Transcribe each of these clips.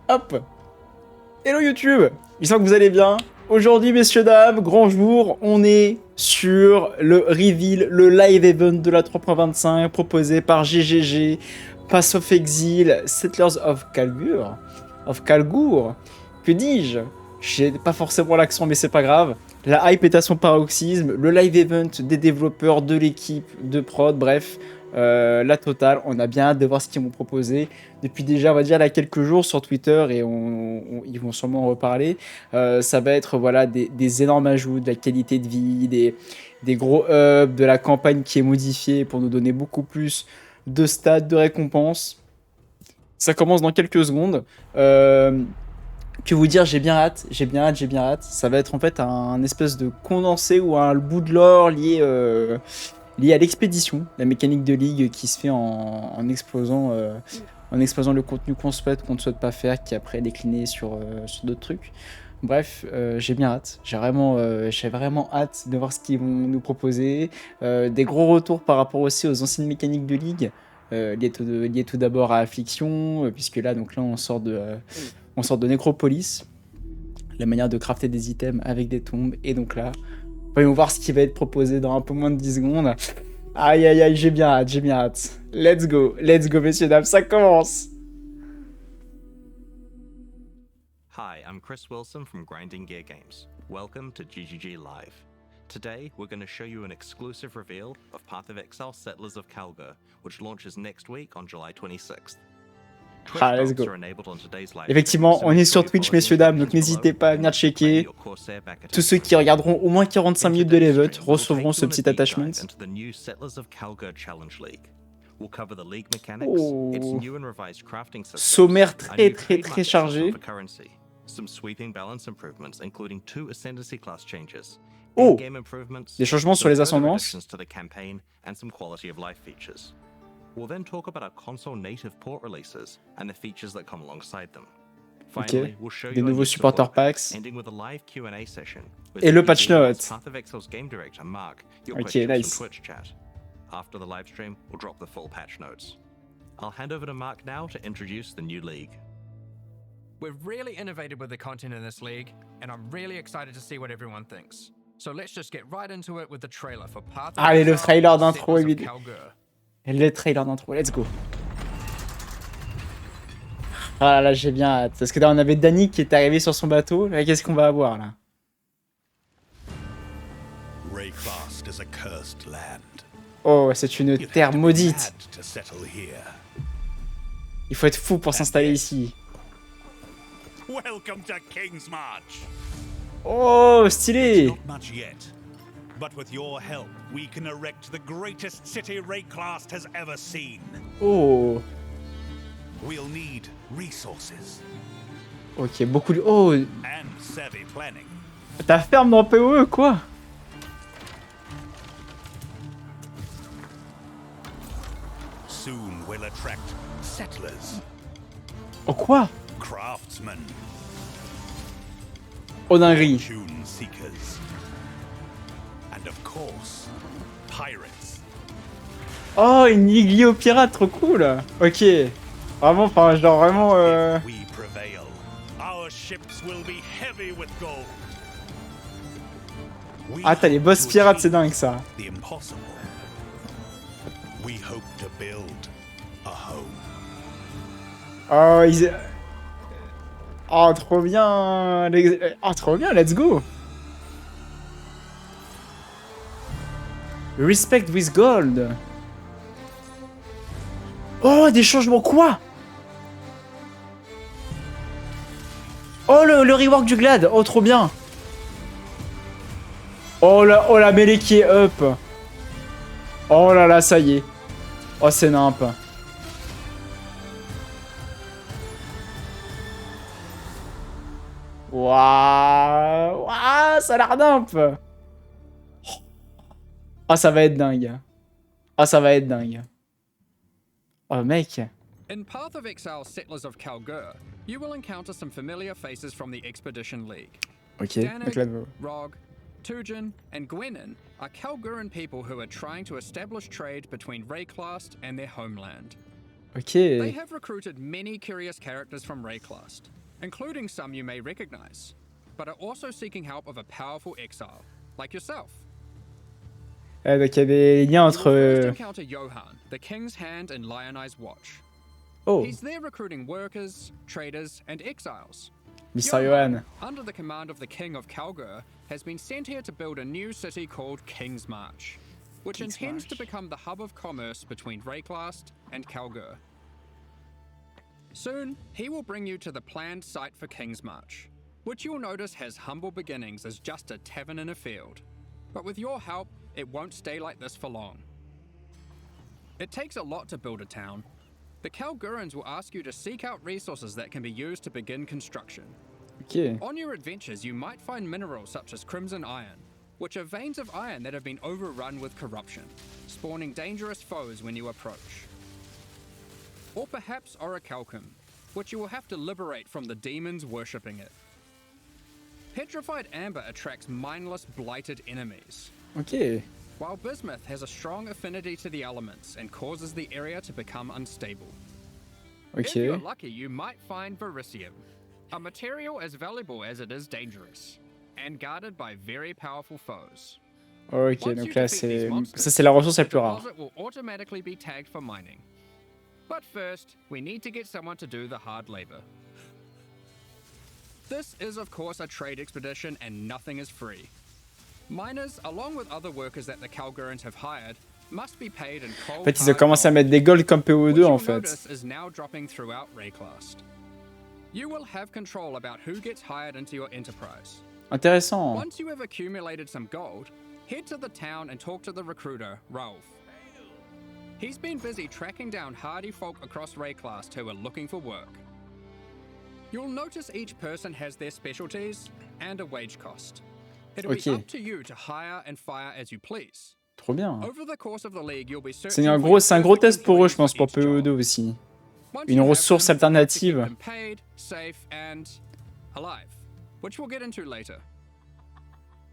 Hop. Hello YouTube, j'espère que vous allez bien. Aujourd'hui, messieurs, dames, grand jour, on est sur le reveal, le live event de la 3.25 proposé par GGG, PATH of EXILE, Settlers of Calgur. Que dis-je? J'ai pas forcément l'accent, mais c'est pas grave. La hype est à son paroxysme, le live event des développeurs, de l'équipe, de prod, bref, la totale. On a bien hâte de voir ce qu'ils vont proposer. Depuis déjà, on va dire, là, quelques jours sur Twitter, et ils vont sûrement en reparler. Ça va être voilà, des énormes ajouts, de la qualité de vie, des gros hubs, de la campagne qui est modifiée pour nous donner beaucoup plus de stats, de récompenses. Ça commence dans quelques secondes. Que vous dire, j'ai bien hâte. Ça va être en fait un espèce de condensé ou un bout de lore lié à l'expédition, la mécanique de ligue qui se fait en explosant le contenu qu'on ne souhaite pas faire, qui après est décliné sur d'autres trucs. Bref, j'ai bien hâte. J'ai vraiment hâte de voir ce qu'ils vont nous proposer. Des gros retours par rapport aussi aux anciennes mécaniques de ligue, liées tout d'abord à Affliction, puisque là, on sort de Nécropolis, la manière de crafter des items avec des tombes, et donc là, voyons voir ce qui va être proposé dans un peu moins de 10 secondes. Aïe aïe aïe, j'ai bien hâte. Let's go, messieurs, dames, ça commence. Hi, I'm Chris Wilson from Grinding Gear Games. Welcome to GGG Live. Today, we're going to show you an exclusive reveal of PATH of EXILE Settlers of Calgur, which launches next week on July 26th. Ah, let's go. Effectivement, on est sur Twitch, messieurs, dames, donc n'hésitez pas à venir checker. Tous ceux qui regarderont au moins 45 minutes de l'event recevront ce petit attachment. Oh. Sommaire très chargé. Oh, des changements sur les ascendances. We'll then talk about our console native port releases and the features that come alongside them. Finally, we'll show you des nouveaux supporter packs. Ending with a live Q&A session. Et le patch note. PATH of EXILE's game director Mark, your questions nice. From Twitch chat. After the live stream, we'll drop the full patch notes. I'll hand over to Mark now to introduce the new league. We've really innovated with the content in this league, and I'm really excited to see what everyone thinks. So let's just get right into it with the trailer for PATH of EXILE. Allez, le trailer d'intro évidemment. Le trailer d'intro, let's go. Ah là, j'ai bien hâte. Parce que là, on avait Danny qui est arrivé sur son bateau. Qu'est-ce qu'on va avoir là? Oh, c'est une terre maudite. Il faut être fou pour s'installer ici. Oh, stylé. But with your help, we can erect the greatest city Rayclast has ever seen. Oh. We'll need resources. Ok, beaucoup de... Oh. And savvy planning. Ta ferme dans PoE, quoi? Soon we'll attract settlers. Oh, quoi? Craftsmen. Oh, dinguerie. Oh, une ligue liée aux pirates, trop cool. Ok. Vraiment, enfin, genre vraiment... Ah, t'as les boss pirates, c'est dingue, ça. Oh, ils... Oh, trop bien. Oh, trop bien, let's go. Respect with gold. Oh, des changements quoi? Oh, le rework du glad. Oh, trop bien. Oh, la mêlée qui est up. Oh là là, ça y est. Oh, c'est nimp. Waouh. Waouh, ça a l'air nimp. Ah, ça va être dingue. Ah, ça va être dingue. Oh, mec. In PATH of EXILE Settlers of Calgur, you will encounter some familiar faces from the Expedition League. Ok, donc là, Rog, Tujin, and Gwenin are Calguran people who are trying to establish trade between Rayclast and their homeland. Ok. They have recruited many curious characters from Rayclast, including some you may recognize, but are also seeking help of a powerful exile, like yourself. Donc il y a des liens You entre... will first encounter Johan, the King's Hand and Lion Eye's Watch. Oh, He's there recruiting workers, traders, and exiles. Mr. Johan. under the command of the King of Calgur, has been sent here to build a new city called King's March, which intends to become the hub of commerce between Rayclast and Calgur. Soon, he will bring you to the planned site for King's March, which you'll notice has humble beginnings as just a tavern in a field. But with your help, it won't stay like this for long. It takes a lot to build a town. The Calgurans will ask you to seek out resources that can be used to begin construction. Ok. On your adventures, you might find minerals such as crimson iron, which are veins of iron that have been overrun with corruption, spawning dangerous foes when you approach. Or perhaps orichalcum, which you will have to liberate from the demons worshipping it. Petrified amber attracts mindless, blighted enemies, Ok. while bismuth has a strong affinity to the elements and causes the area to become unstable. If you're Ok. lucky, you might find vericium, a material as valuable as it is dangerous, and guarded by very powerful foes. Ok, Once donc you là, defeat these c'est... monsters, Ça, c'est la ressource la the plus rare. deposit will automatically be tagged for mining. But first, we need to get someone to do the hard labor. This is, of course, a trade expedition and nothing is free. Miners, along with other workers that the Calgurans have hired, must be paid in cold En fait, ils ont hard commencé à gold, mettre des golds comme which PO2 you'll en fait. notice is now dropping throughout Rayclast. You will have control about who gets hired into your enterprise. Intéressant. Once you have accumulated some gold, head to the town and talk to the recruiter, Rolf. He's been busy tracking down hardy folk across Rayclast who are looking for work. You'll notice each person has their specialties and a wage cost. It'll be Ok. up to you to hire and fire as you please. Trop bien. Over the course of the league, you'll be C'est searching un for gros, your c'est un gros perfect test pour eux, je employees pense, for pour each job. PO2 aussi. Once Une you have ressource them, you have to keep alternative. them paid, safe, and alive, which we'll get into later.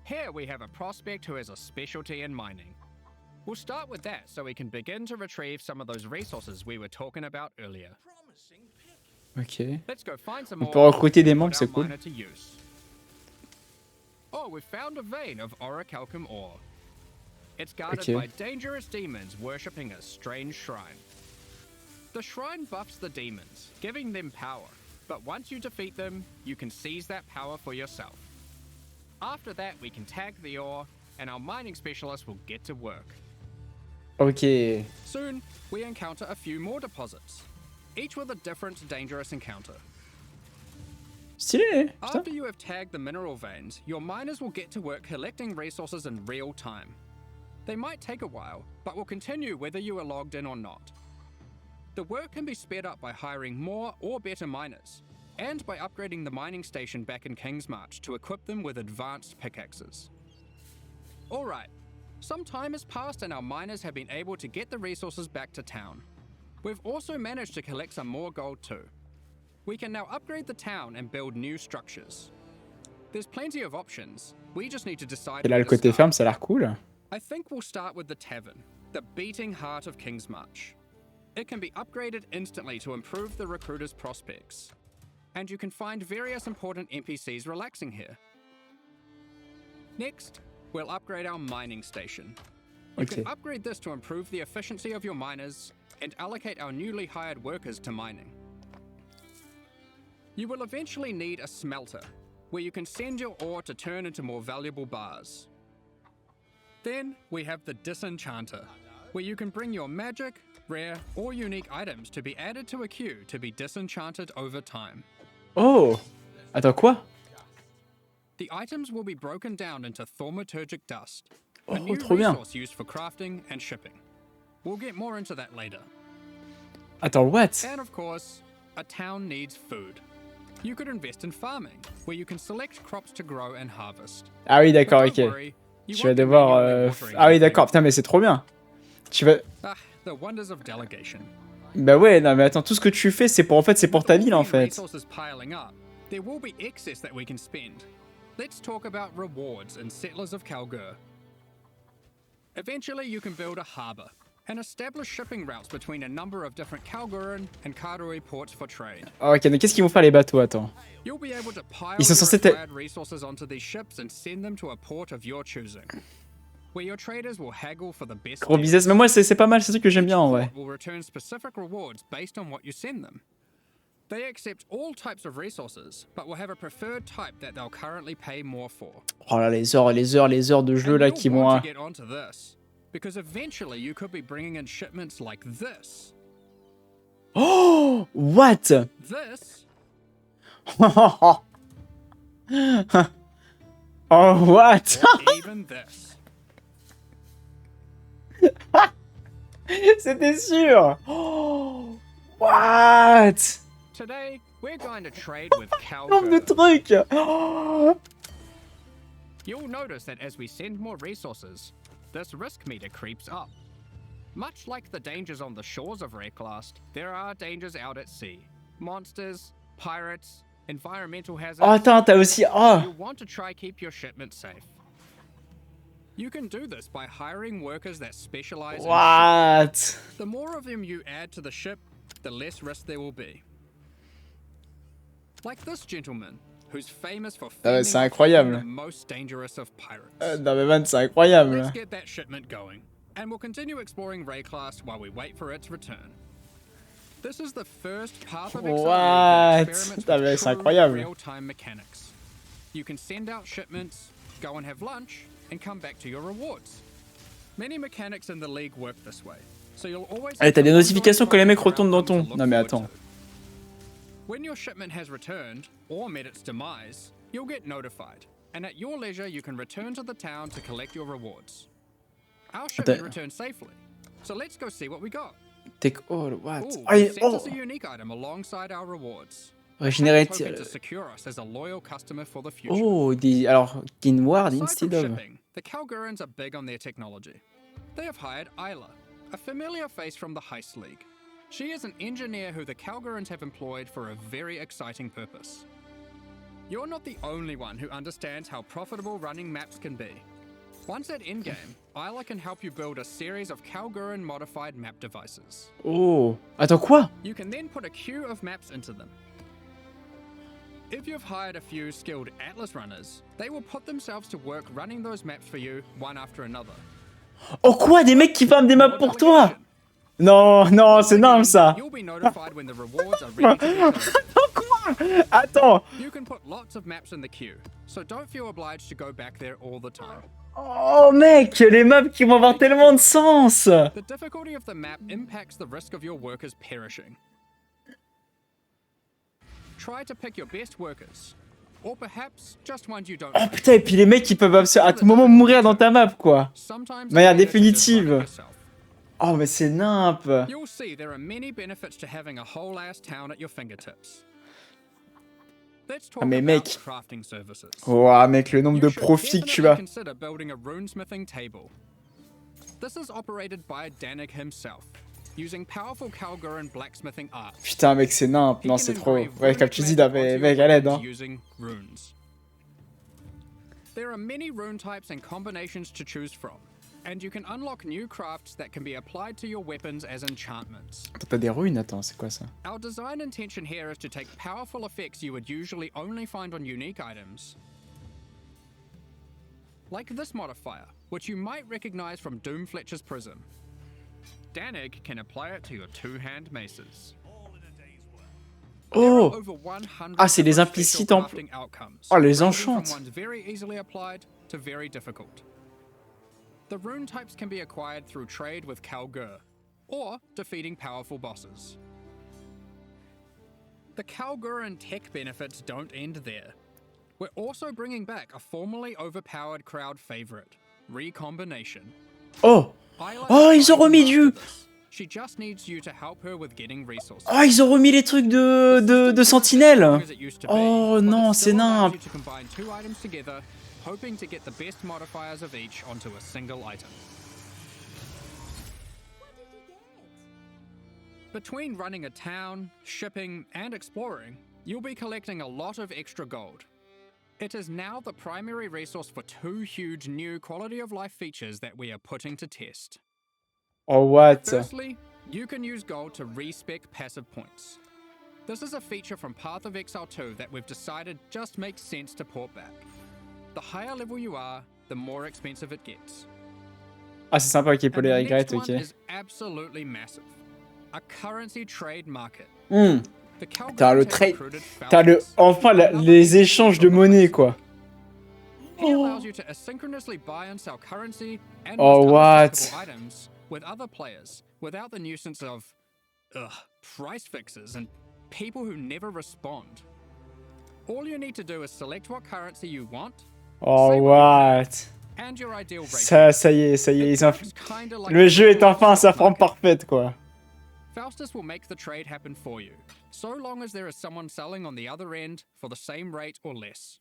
Here we have a prospect who has a specialty in mining. We'll start with that so we can begin to retrieve some of those resources we were talking about earlier. Ok. Let's go find some On more peut recruter des and membres, put c'est our cool. miner to use. Oh, we've found a vein of orichalcum ore. It's guarded Okay. by dangerous demons worshipping a strange shrine. The shrine buffs the demons, giving them power, but once you defeat them, you can seize that power for yourself. After that, we can tag the ore, and our mining specialist will get to work. Ok. Soon, we encounter a few more deposits, each with a different dangerous encounter. Stylé, putain. After you have tagged the mineral veins, your miners will get to work collecting resources in real time. They might take a while, but will continue whether you are logged in or not. The work can be sped up by hiring more or better miners, and by upgrading the mining station back in King's March to equip them with advanced pickaxes. Alright, some time has passed and our miners have been able to get the resources back to town. We've also managed to collect some more gold too. We can now upgrade the town and build new structures. There's plenty of options, we just need to decide Et là, where le to côté start. ferme, ça a l'air cool. I think we'll start with the tavern, the beating heart of King's March. It can be upgraded instantly to improve the recruiter's prospects. And you can find various important NPCs relaxing here. Next, we'll upgrade our mining station. You Okay. can upgrade this to improve the efficiency of your miners and allocate our newly hired workers to mining. You will eventually need a smelter, where you can send your ore to turn into more valuable bars. Then we have the disenchanter, where you can bring your magic, rare, or unique items to be added to a queue to be disenchanted over time. Oh. Attends, quoi? The items will be broken down into thaumaturgic dust, Oh, a new trop bien. resource used for crafting and shipping. We'll get more into that later. Attends, what? And of course, a town needs food. You could invest in farming, where you can select crops to grow and harvest. Ah oui, But d'accord, don't ok. worry, you Tu vas won't be devoir... manually watering Ah oui, everything. d'accord, putain, mais c'est trop bien. Tu vas... Ah, the wonders of delegation. Bah ouais, non mais attends, tout ce que tu fais, c'est pour en fait, c'est pour ta With all ville en these fait. resources piling up, there will be excess that we can spend. Let's talk about rewards in Settlers of Calgur. Eventually, you can build a harbour, and establish shipping routes between a number of different Kalguran and Karui ports for trade. Ah, ok, donc qu'est-ce qu'ils vont faire les bateaux? Attends. You'll be able to pile Ils sont your censés acquired resources onto these ships and send them to a port of your choosing, where your traders will haggle for the best Gros deals. business. Mais moi, c'est pas mal, c'est ce que j'aime bien en vrai. Will return specific rewards based on what you send them. They accept all types of resources, but will have a preferred type that they'll currently pay more for. Oh là, les heures de jeu là qui vont. Want to get onto this, because eventually you could be bringing in shipments like this. Oh, what? This. Oh, what? Or even this. C'était sûr. Oh, what? Today, we're going to trade with Nombre de Kalgur. trucs. Oh. You'll notice that as we send more resources, this risk meter creeps up. Much like the dangers on the shores of Wrecklast, there are dangers out at sea. Monsters, pirates, environmental hazards. Oh, attends, t'as aussi. Oh. You want to try keep your shipment safe. You can do this by hiring workers that specialize in What? shipping. The more of them you add to the ship, the less risk there will be. Like this gentleman, who's famous for Ah, fending c'est off incroyable. the most dangerous of pirates. Non mais man, c'est incroyable. Let's get that shipment going, and we'll continue exploring Wrecklast while we wait for its return. This is the first Path of Exile that What? experiments Putain, mais with c'est true incroyable. real-time mechanics. You can send out shipments, go and have lunch, and come back to your rewards. Many mechanics in the league work this way, so you'll always. Allez, t'as des have notifications quand les mecs ongoing retournent dans outcomes ton. to look Non mais forward attends. to. When your shipment has returned, or met its demise, you'll get notified, and at your leisure you can return to the town to collect your rewards. Our shipment Attends. returned safely, so let's go see what we got. Take all, what? Ooh, Ah, we sent oh. us a unique item alongside our rewards. Régénérer. That's hoping to secure us as a loyal customer for the future. Oh, des. Alors, Gain Ward Aside instead from of. shipping, the Kalgurans are big on their technology. They have hired Isla, a familiar face from the Heist League. She is an engineer who the Kalgurans have employed for a very exciting purpose. You're not the only one who understands how profitable running maps can be. Once at endgame, Isla can help you build a series of Kalguran modified map devices. Oh. Attends, quoi? You can then put a queue of maps into them. If you've hired a few skilled Atlas runners, they will put themselves to work running those maps for you one after another. Oh, quoi? Des mecs qui farment des maps pour toi? Non, non, c'est énorme ça. You'll be notified when the rewards are ready to be collected. Attends, quoi? Attends. You can put lots of maps in the queue, so don't feel obliged to go back there all the time. Oh, mec, les maps qui vont avoir tellement de sens. The difficulty of the map impacts the risk of your workers perishing. Try to pick your best workers, or perhaps just ones you don't Oh like. putain, et puis les mecs qui peuvent à tout moment mourir dans ta map, quoi. Sometimes De manière it's better to just run it définitive. yourself. Oh, mais c'est nimp. You'll see there are many benefits to having a whole ass town at your fingertips. Let's talk mais about mec. crafting services. Ouah, mec, le nombre You de should profits que tu definitely as. consider building a runesmithing table. This is operated by Danik himself, using powerful Kalguran blacksmithing art. Putain, mec, c'est nimp. He Non, can c'est trop. engrave Ouais, comme runic tu dis, magic mec, onto mec, your à l'aide, weapons hein. using runes. There are many rune types and combinations to choose from, and you can unlock new crafts that can be applied to your weapons as enchantments. Attends, t'as des runes? Attends, c'est quoi ça? Our design intention here is to take powerful effects you would usually only find on unique items, like this modifier, which you might recognize from Doomfletcher's Prism. Danig can apply it to your two-hand maces. There are Oh! over 100 Ah, c'est les different implicites special en- crafting outcomes, Oh, les ranging from enchantes. ones very easily applied to very difficult. The rune types can be acquired through trade with Kalgur, or defeating powerful bosses. The Kalguran tech benefits don't end there. We're also bringing back a formerly overpowered crowd favorite, Recombination. Oh! Isla Oh, is ils ont trying to remis master du- this. She just needs you to help her with getting resources. Oh, ils ont remis les trucs de sentinelle. Oh non, c'est nimp. To combine two items together, hoping to get the best modifiers of each onto a single item. Between running a town, shipping, and exploring, you'll be collecting a lot of extra gold. It is now the primary resource for two huge new quality of life features that we are putting to test. Oh, what? Firstly, you can use gold to respec passive points. This is a feature from Path of Exile 2 that we've decided just makes sense to port back. The higher level you are, the more expensive it gets. Ah, c'est sympa, ok, pour And les the regrets, next one ok. is absolutely massive. A currency trade market. Hmm. The T'as le Calgarians have trade. recruited T'as le. Faustus, Enfin, another les NPC échanges de from the monnaie, West. quoi. He allows you to asynchronously buy and sell currency and Oh, list what? unstackable items with other players without the nuisance of price fixes and people who never respond. All you need to do is select what currency you want, Oh, say what you what? have, and your ideal Ça y est, It ils ont. works kinda like Le a jeu est real-life enfin à sa stock forme market. parfaite, quoi. Faustus will make the trade happen for you, so long as there is someone selling on the other end for the same rate or less.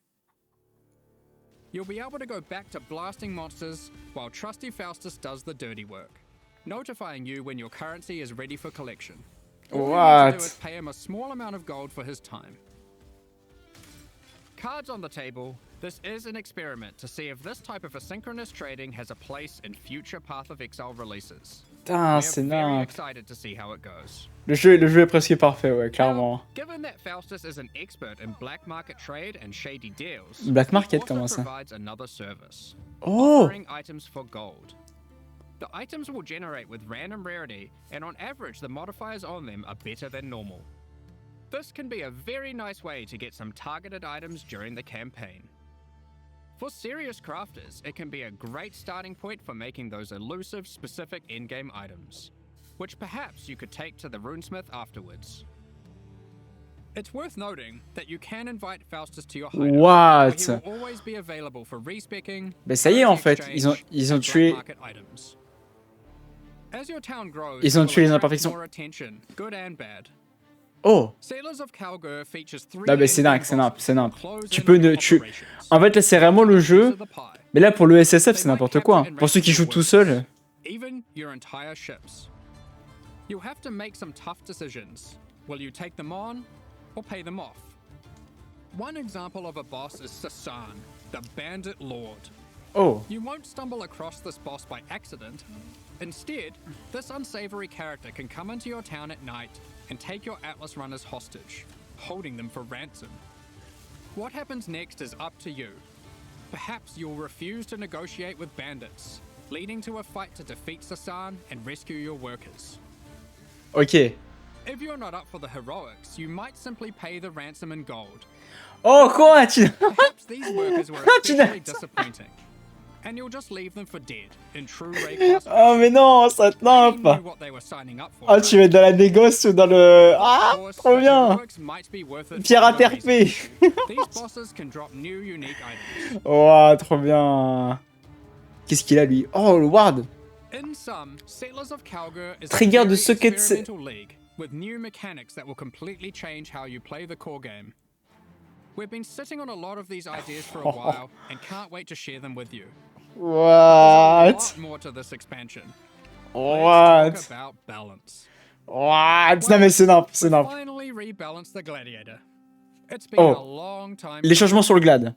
You'll be able to go back to blasting monsters while trusty Faustus does the dirty work, notifying you when your currency is ready for collection. All you need to do is What? pay him a small amount of gold for his time. Cards on the table, this is an experiment to see if this type of asynchronous trading has a place in future Path of Exile releases. Putain, We're c'est very nimp. excited to see how it goes. Le jeu est presque parfait, ouais, clairement. Now, given that Faustus is an expert in black market trade and shady deals, Black market, he also comment ça? provides another service, Oh! offering items for gold. The items will generate with random rarity, and on average the modifiers on them are better than normal. This can be a very nice way to get some targeted items during the campaign. For serious crafters, it can be a great starting point for making those elusive, specific in-game items, which perhaps you could take to the runesmith afterwards. It's worth noting that you can invite Faustus to your hideout, where What? he will always be available for respecking, Mais ça y est, en currency fait, exchange, ils ont and tué. black market items. As your town grows, Ils ont it will tué les attract imperfections. more attention, good and bad. Oh! Settlers of Calgary features 3 Non, mais c'est in-game dingue, c'est nimp, bosses c'est nimp. who close Tu in peux on your ne. Tu... operations. En fait, là, c'est vraiment le Piece jeu. of the pie. Mais là, pour le SSF, They c'est might n'importe capture quoi. and Pour ceux qui ransom jouent your tout seuls. workers, even your entire ships. You'll have to make some tough decisions. Will you take them on or pay them off? One example of a boss is Sasan, the Bandit Lord. Oh! You won't stumble across this boss by accident. Instead, this unsavory character can come into your town at night and take your Atlas runners hostage, holding them for ransom. What happens next is up to you. Perhaps you'll refuse to negotiate with bandits, leading to a fight to defeat Sasan and rescue your workers. Ok. If you're not up for the heroics, you might simply pay the ransom in gold. Oh, quoi? Tu. Perhaps these workers were Tu n'as- especially disappointing, and you'll just leave them for dead in true Ray class Oh, mais non, ça te They nimp! knew what they were signing up for. Oh, tu vas être dans la négoce ou dans le. Ah! Of course, Trop the bien! heroics might be worth it Pierre for à other terper! reasons. These bosses can drop new unique items. Oh, trop bien! Qu'est-ce qu'il a, lui? Oh, le ward! In sum, Settlers of Calgary is Trigger a de very socket- experimental league with new mechanics that will completely change how you play the core game. We've been sitting on a lot of these ideas for a while and can't wait to share them with you. There's a What? lot more to this expansion. Let's What? talk about balance. What? Non, mais c'est nimp, c'est We nimp. finally rebalanced the gladiator. It's been Oh. a long time. Les changements sur le glade.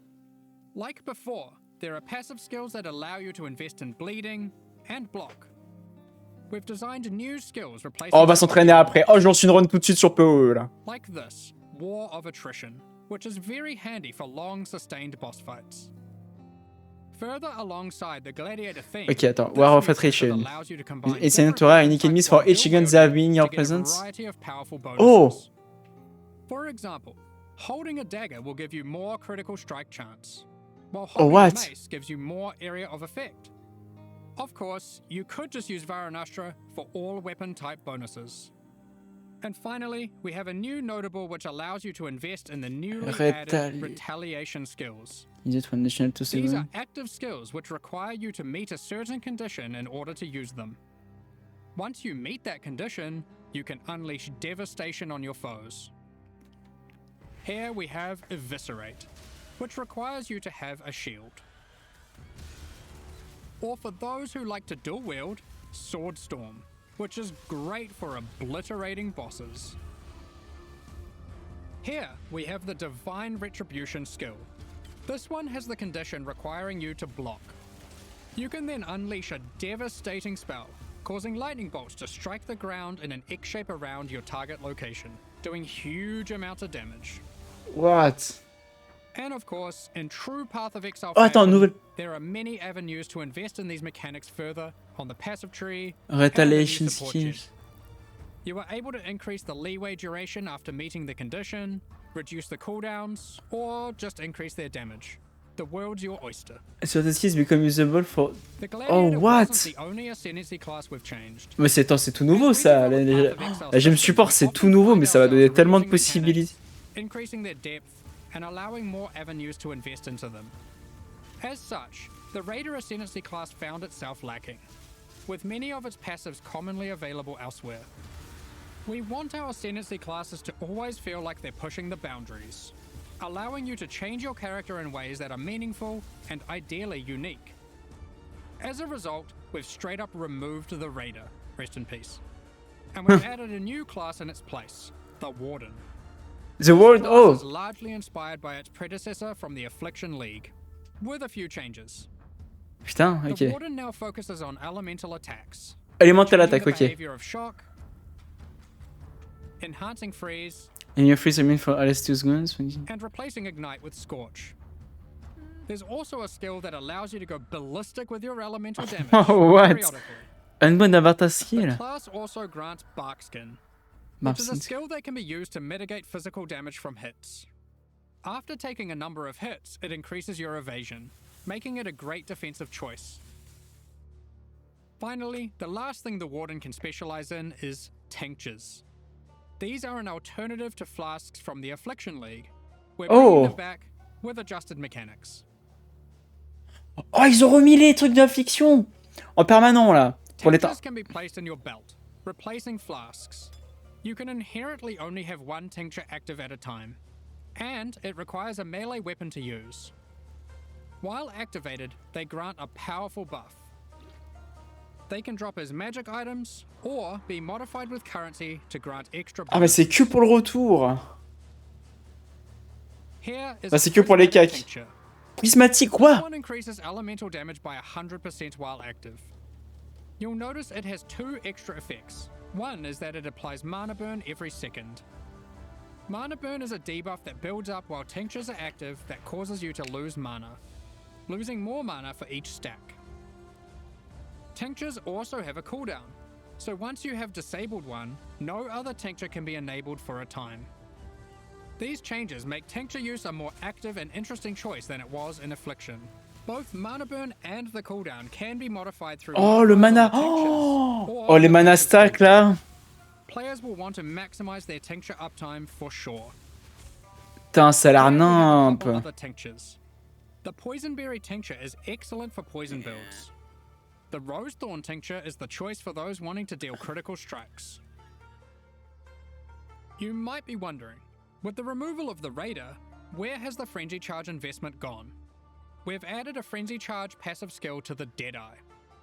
Like before, there are passive skills that allow you to invest in bleeding and block. We've designed new skills replacing Oh, on va s'entraîner après. Oh, je lance une run tout de suite sur PoE, là. like this, War of Attrition, which is very handy for long sustained boss fights. Further alongside the gladiator theme, Ok, attends. this War of new system Attrition. allows you to combine It's an different aura weapon unique enemies types for while each dual gun they wielding have in your to get a presence. variety of powerful Oh. bonuses. For example, holding a dagger will give you more critical strike chance, while holding what? a mace gives you more area of effect. Of course, you could just use Varanastra for all weapon type bonuses. And finally, we have a new notable which allows you to invest in the newly added retaliation skills. Use it for additional 2 These are seconds. active skills which require you to meet a certain condition in order to use them. Once you meet that condition, you can unleash devastation on your foes. Here we have Eviscerate, which requires you to have a shield. Or for those who like to dual wield, Sword Storm, which is great for obliterating bosses. Here we have the Divine Retribution skill. This one has the condition requiring you to block. You can then unleash a devastating spell, causing lightning bolts to strike the ground in an X shape around your target location, doing huge amounts of damage. What? And of course, in true Path of Exile Oh, attends, fashion, nouvelle. there are many avenues to invest in these mechanics further on the passive tree Retaliation and the support gen. skills. You are able to increase the leeway duration after meeting the condition, reduce the cooldowns, or just increase their damage. The world's your oyster. So the skills become usable for... The Gladiator what? wasn't the only ascendancy class we've changed. Mais c'est tout nouveau ça. La gemme support c'est tout nouveau, mais ça va donner tellement de possibilités. Increasing their depth and allowing more avenues to invest into them. As such, the Raider Ascendancy class found itself lacking, with many of its passives commonly available elsewhere. We want our Ascendancy classes to always feel like they're pushing the boundaries, allowing you to change your character in ways that are meaningful and ideally unique. As a result, we've straight up removed the Raider, rest in peace, and we've added a new class in its place, the Warden. The World, This class is oh. largely inspired by its predecessor from the Affliction League, with a few changes. Putain, The ok. Warden now focuses on elemental attacks, Elemental changing attack, the ok. behavior of shock, enhancing freeze, And you freeze immune for Alestius guns. and replacing ignite with scorch. There's also a skill that allows you to go ballistic with your elemental damage What? periodically. Un bon avatar The skill. class also grants Barkskin, which is a Marcin. skill that can be used to mitigate physical damage from hits. After taking a number of hits, it increases your evasion, making it a great defensive choice. Finally, the last thing the Warden can specialize in is tinctures. These are an alternative to flasks from the Affliction League. We're bringing them back with adjusted mechanics. Oh, ils ont remis les trucs d'affliction en permanent là. Pour les temps. Tinctures can be placed in your belt, replacing flasks. You can inherently only have one tincture active at a time, and it requires a melee weapon to use. While activated, they grant a powerful buff. They can drop as magic items, or be modified with currency to grant extra Ah, mais c'est que pour le retour. Here is Bah, a c'est que pour les prismatic cacs. tincture. Prismatique, This quoi? one increases elemental damage by 100% while active. You'll notice it has two extra effects. One is that it applies mana burn every second. Mana burn is a debuff that builds up while tinctures are active that causes you to lose mana, losing more mana for each stack. Tinctures also have a cooldown, so once you have disabled one, no other tincture can be enabled for a time. These changes make tincture use a more active and interesting choice than it was in Affliction. Both mana burn and the cooldown can be modified through Oh, le modifiers mana. on the tinctures, or Oh, les the mana passive stack skill. là. Players will want to maximize their tincture uptime for sure. Putain, ça a l'air And we have a couple nimp. other tinctures. The Poisonberry tincture is excellent for poison builds. The Rosethorn tincture is the choice for those wanting to deal critical strikes. You might be wondering, with the removal of the Raider, where has the Frenzy Charge investment gone? We've added a Frenzy Charge passive skill to the Deadeye,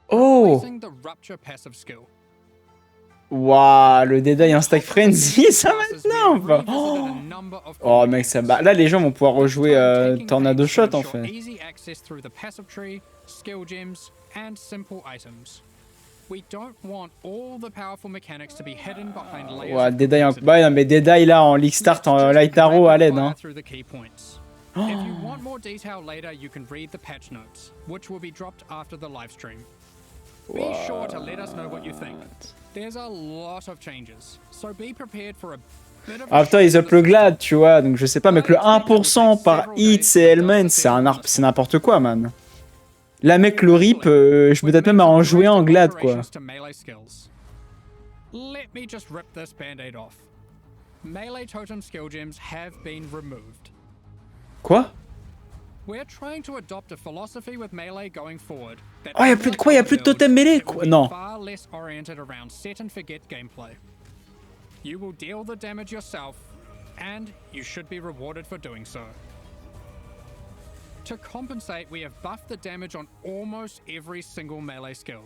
Oh. replacing the Rupture passive skill. Waouh, le Deadeye en stack frenzy, ça maintenant ou pas? Oh mec, ça bat. Là, les gens vont pouvoir rejouer Tornado Shot en fait. Easy access through the passive tree, skill gems, and simple items. We don't want all the powerful mechanics to be hidden behind layers Ouais, of Deadeye en... complexity. Bah non, mais Deadeye là en League Start en Let's Light just Arrow à rapid l'aide fire hein. through the key points. If you want more detail later, you can read the patch notes, which will be dropped after the live stream. Be sure to let us know what you think. There's a lot of changes, so be prepared for a bit of a Ah putain, ils shock up to le the glad, tu vois, donc je sais pas, mec, le 1% par hit et element, c'est n'importe quoi, man. Là, mec, le rip, je peux peut-être même en jouer en glad, quoi. Let me just rip this band-aid off. Melee totem skill gems have been removed. Quoi? We're trying to adopt a philosophy with melee going forward. Oh, y'a plus de quoi? Y'a plus de totem mêlé, quoi? Non. Far less oriented around set and forget gameplay. You will deal the damage yourself, and you should be rewarded for doing so. To compensate, we have buffed the damage on almost every single melee skill.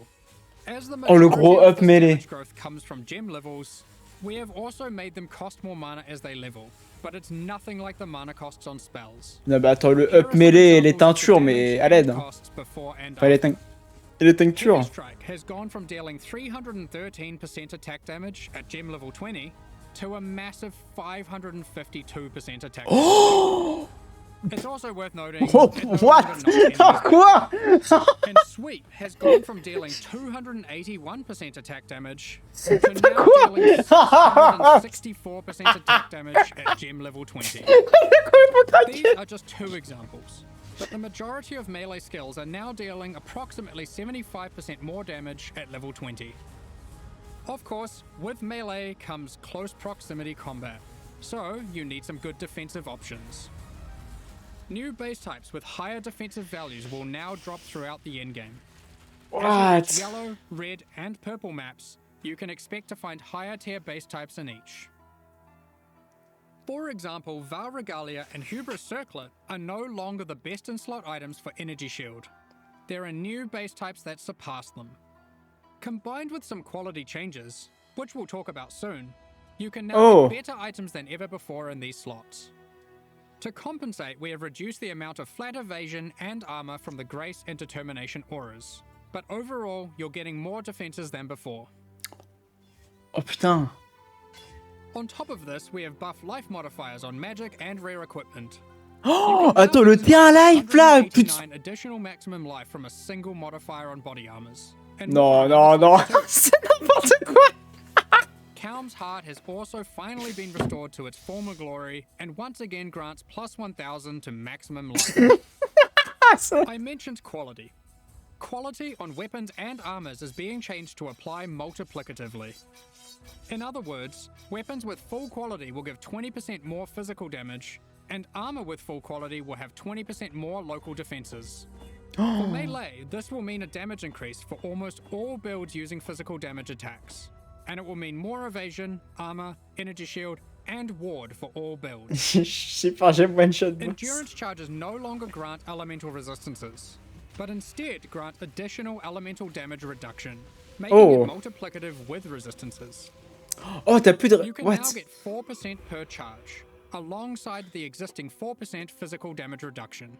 As the Oh, le gros majority of up this mêlé. damage growth comes from gem levels, we have also made them cost more mana as they level, but it's nothing like the mana costs on spells. Non, bah attends, le Here up are some mêlé et les examples of the teintures, damage mais à and l'aide. Hein. costs before and Enfin, les after. teintures. Et les tinctures. Heavy Strike has gone from dealing 313% attack damage at gem level 20 to a massive 552% attack damage. It's also worth noting Oh, it no what? longer knocks Ah, enemies quoi? and Sweep has gone from dealing 281% attack damage to now quoi? dealing 664% attack damage at gem level 20. These are just two examples, but the majority of melee skills are now dealing approximately 75% more damage at level 20. Of course, with melee comes close proximity combat, so you need some good defensive options. New base types with higher defensive values will now drop throughout the endgame. As you reach yellow, red, and purple maps, you can expect to find higher tier base types in each. For example, Val Regalia and Hubris Circlet are no longer the best in slot items for Energy Shield. There are new base types that surpass them. Combined with some quality changes, which we'll talk about soon, you can now get better items than ever before in these slots. To compensate, we have reduced the amount of flat evasion and armor from the Grace and Determination auras. But overall, you're getting more defenses than before. Oh putain. On top of this, we have buff life modifiers on magic and rare equipment. Oh, attends, le tien life là, putain. Additional maximum life from a single modifier on body armors. And Non, non, non, c'est n'importe quoi. Calm's Heart has also finally been restored to its former glory and once again grants plus 1000 to maximum life. I mentioned quality. Quality on weapons and armors is being changed to apply multiplicatively. In other words, weapons with full quality will give 20% more physical damage, and armor with full quality will have 20% more local defenses. For melee, this will mean a damage increase for almost all builds using physical damage attacks. And it will mean more evasion, armor, energy shield, and ward for all builds. Je sais pas, j'aime one shot. Endurance charges no longer grant elemental resistances, but instead grant additional elemental damage reduction, making it multiplicative with resistances. Oh, t'as plus de... You can now get 4% per charge, alongside the existing 4% physical damage reduction.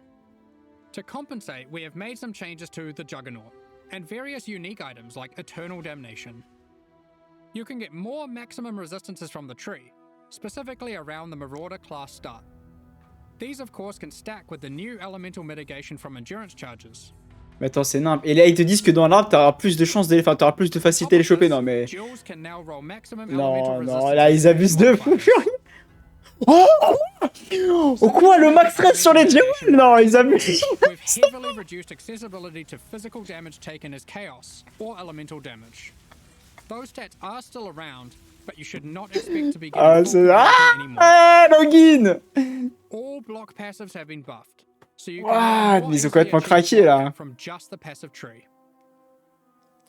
To compensate, we have made some changes to the Juggernaut, and various unique items like Eternal Damnation. You can get more maximum resistances from the tree, specifically around the Marauder class start. These of course can stack with the new elemental mitigation from endurance charges. Mais attends, c'est nimp. Et là, ils te disent que dans l'arbre, t'auras plus de chances de... Enfin, t'auras plus de facilité à les choper. Non, mais... Non, non, là, ils abusent de fou. Oh, oh quoi, le max stress sur les duels? Non, ils abusent. We've heavily reduced accessibility to physical damage taken as chaos or elemental damage. Those stats are still around, but you should not expect to be getting full anymore. Ah, login. All block passives have been buffed, so you What? can Mais ils ont complètement craqué là. from just the passive tree.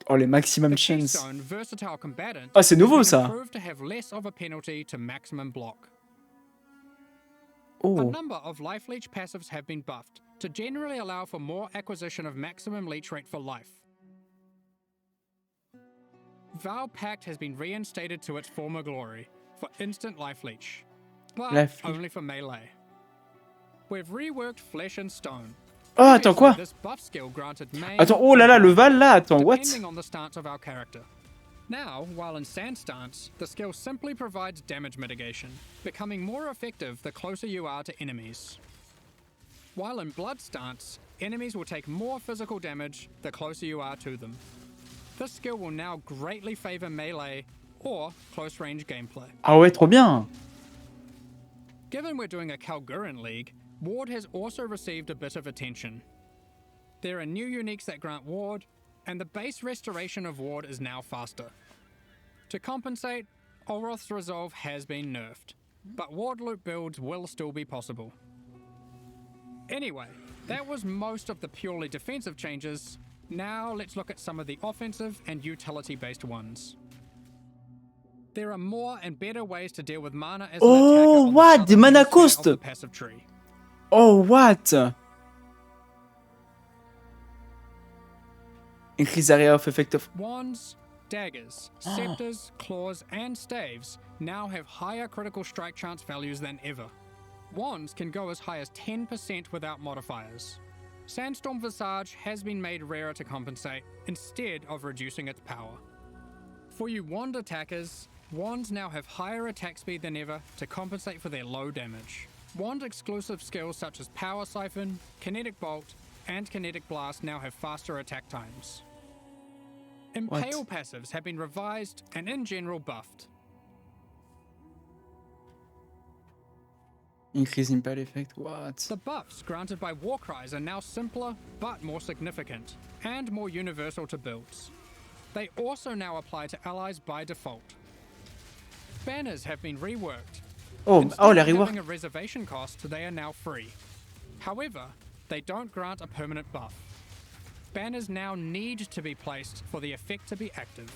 Oh, les maximum chance. Versatile combatant Ah, c'est nouveau ça. Improved to have less of a penalty to maximum block. Oh. A number of life leech passives have been buffed to generally allow for more acquisition of maximum leech rate for life. Val Pact has been reinstated to its former glory for instant life leech, but only for melee. We've reworked Flesh and Stone. Oh, attends, quoi? This buff skill granted main Attends, oh là là, le Val là, attends, what? depending on the stance of our character. Now, while in Sand stance, the skill simply provides damage mitigation, becoming more effective the closer you are to enemies. While in Blood stance, enemies will take more physical damage the closer you are to them. This skill will now greatly favor melee or close range gameplay. Ah ouais, trop bien. Given we're doing a Kalguran League, Ward has also received a bit of attention. There are new uniques that grant Ward, and the base restoration of Ward is now faster. To compensate, Olroth's Resolve has been nerfed, but Ward loop builds will still be possible. Anyway, that was most of the purely defensive changes. Now let's look at some of the offensive and utility-based ones. There are more and better ways to deal with mana as an attacker on what? the Des mana hemisphere cost? of the passive tree. Oh, what? Increase area of effect of... Wands, daggers, scepters, claws, and staves now have higher critical strike chance values than ever. Wands can go as high as 10% without modifiers. Sandstorm Visage has been made rarer to compensate, instead of reducing its power. For you wand attackers, wands now have higher attack speed than ever to compensate for their low damage. Wand exclusive skills such as Power Siphon, Kinetic Bolt, and Kinetic Blast now have faster attack times. Impale passives have been revised and in general buffed. Increase Impale effect, what? The buffs granted by Warcries are now simpler but more significant, and more universal to builds. They also now apply to allies by default. Banners have been reworked. Instead la of having rework. a reservation cost, they are now free. However, they don't grant a permanent buff. Banners now need to be placed for the effect to be active.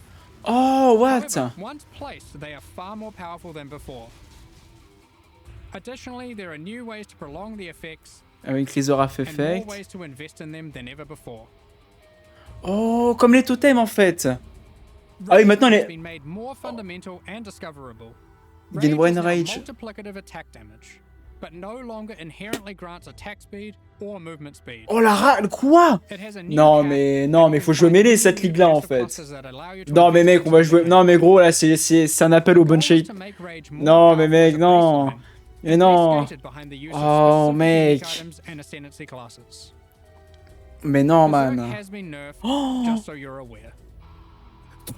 Oh, what? However, once placed, they are far more powerful than before. Additionally, there are new ways to prolong the effects Increase the Wrath and more effect. ways to invest in them than ever before. Oh, comme les totems en fait. Ah oui, maintenant Rage has les. been made more fundamental and discoverable. Il gagne Rage is one now rage. multiplicative attack damage, but no longer inherently grants attack speed or movement speed. Oh la quoi? It has a new Non cap, mais and faut you jouer can mêlée find cette new ligue là en passive fait. classes that allow you to Non mais invest mec, on va into jouer. the Non game. mais gros là c'est un appel The aux bonnes goal is shades. to make Rage more Non mais powerful mec as a non. baseline, Mais non. restated behind the use of Oh specific mec. unique items and ascendancy classes. Mais non Berserk man. has been nerfed, Oh. just so you're aware.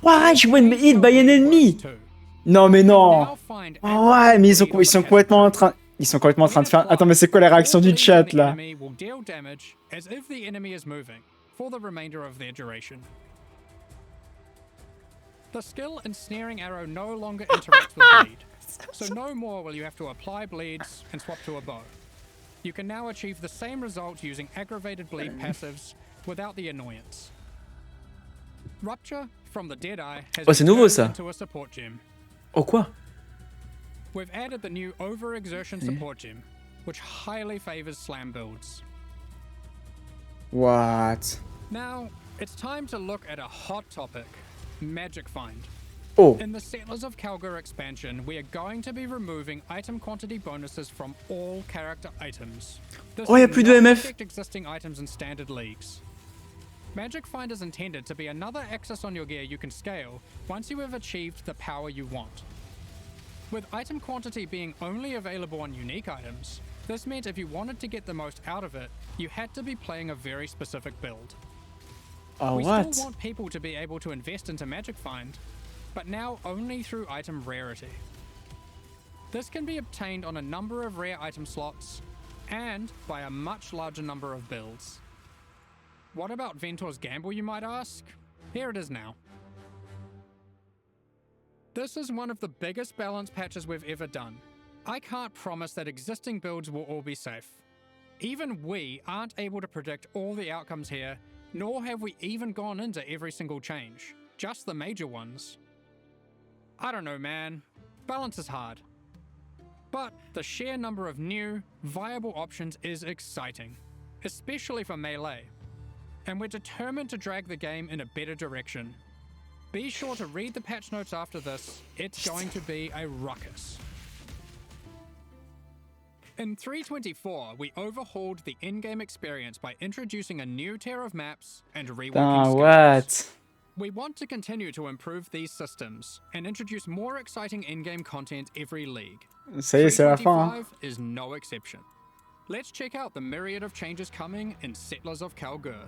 Ouais, je vois une hit by an Works ennemi. too. Non mais You non. now find Oh, ouais, mais ils sont bleed on the complètement en passive train. Ils sont complètement en train de faire. When Attends, mais c'est quoi la réaction du all bleeds on chat the là? enemy will deal damage as if the enemy is moving for the remainder of their duration. The skill Ensnaring Arrow no longer interacts with bleed, so no more will you have to apply bleeds and swap to a bow. You can now achieve the same result using aggravated bleed passives without the annoyance. Rupture from the Deadeye has Oh, c'est been nouveau, turned ça. into a support gem. Oh quoi? We've added the new Overexertion support gem, which highly favors slam builds. What? Now, it's time to look at a hot topic, Magic Find. Oh. In the Settlers of Calgar expansion, we are going to be removing item quantity bonuses from all character items. This Oh, y a will plus de not MF. affect existing items in standard leagues. Magic Find is intended to be another access on your gear you can scale once you have achieved the power you want. With item quantity being only available on unique items, this meant if you wanted to get the most out of it, you had to be playing a very specific build. Oh We what? still want people to be able to invest into Magic Find, but now only through item rarity. This can be obtained on a number of rare item slots, and by a much larger number of builds. What about Ventor's Gamble, you might ask? Here it is now. This is one of the biggest balance patches we've ever done. I can't promise that existing builds will all be safe. Even we aren't able to predict all the outcomes here, nor have we even gone into every single change, just the major ones. I don't know, man. Balance is hard. But the sheer number of new, viable options is exciting, especially for Melee. And we're determined to drag the game in a better direction. Be sure to read the patch notes after this, it's going to be a ruckus. In 3.24, we overhauled the in-game experience by introducing a new tier of maps and reworking Putain, schedules. what? We want to continue to improve these systems and introduce more exciting in-game content every league. Ça y est, c'est la fin. Hein. 3.25 is no exception. Let's check out the myriad of changes coming in Settlers of Calgar.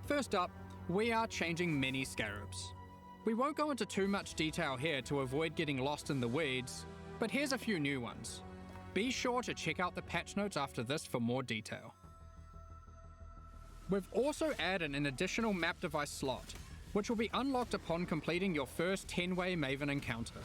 First up, we are changing many scarabs. We won't go into too much detail here to avoid getting lost in the weeds, but here's a few new ones. Be sure to check out the patch notes after this for more detail. We've also added an additional map device slot, which will be unlocked upon completing your first 10-way Maven encounter.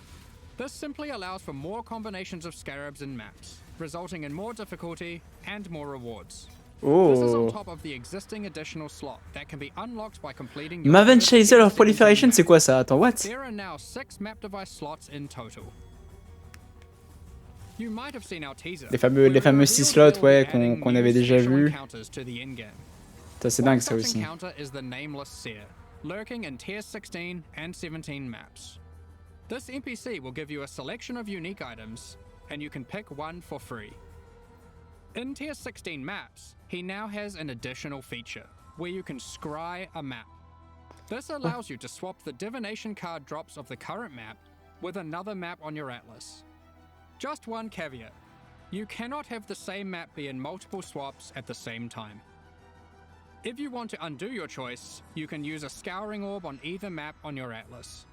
This simply allows for more combinations of scarabs and maps, resulting in more difficulty and more rewards. This is on Oh. top of the existing additional slot that can be unlocked by completing your Maven first Chaser of 17 Proliferation, c'est maps. quoi ça? Attends, what? There are now 6 map device slots in total. You might have seen our teaser. Les fameux 6 slots, ouais, qu'on avait déjà vus. Ça, c'est dingue ça One such aussi. encounter is the Nameless Seer, lurking in tier 16 and 17 maps. This NPC will give you a selection of unique items, and you can pick one for free. In Tier 16 maps, he now has an additional feature, where you can scry a map. This allows you to swap the divination card drops of the current map with another map on your atlas. Just one caveat, you cannot have the same map be in multiple swaps at the same time. If you want to undo your choice, you can use a scouring orb on either map on your atlas.